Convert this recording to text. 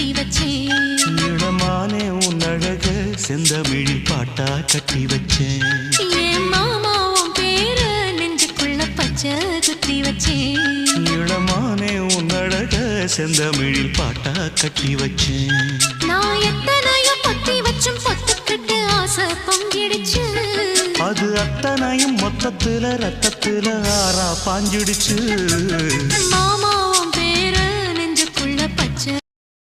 சுத்தி வச்சேன் இளமானே உன் அழக செந்தமிழில் பாட்டா கட்டி வச்சேன் என் மாமா உன் பேரு நெஞ்சுக்குள்ள பச்சை குத்தி வச்சேன் இளமானே உன் அழக செந்தமிழில் பாட்டா கட்டி வச்சேன் நான் எத்தனையோ பொத்தி வச்சும் பொத்துக்கிட்டு ஆசை பொங்கிடுச்சு அது அத்தனையும் மொத்தத்துல ரத்தத்துல ஆறா பாஞ்சிடுச்சு மாமா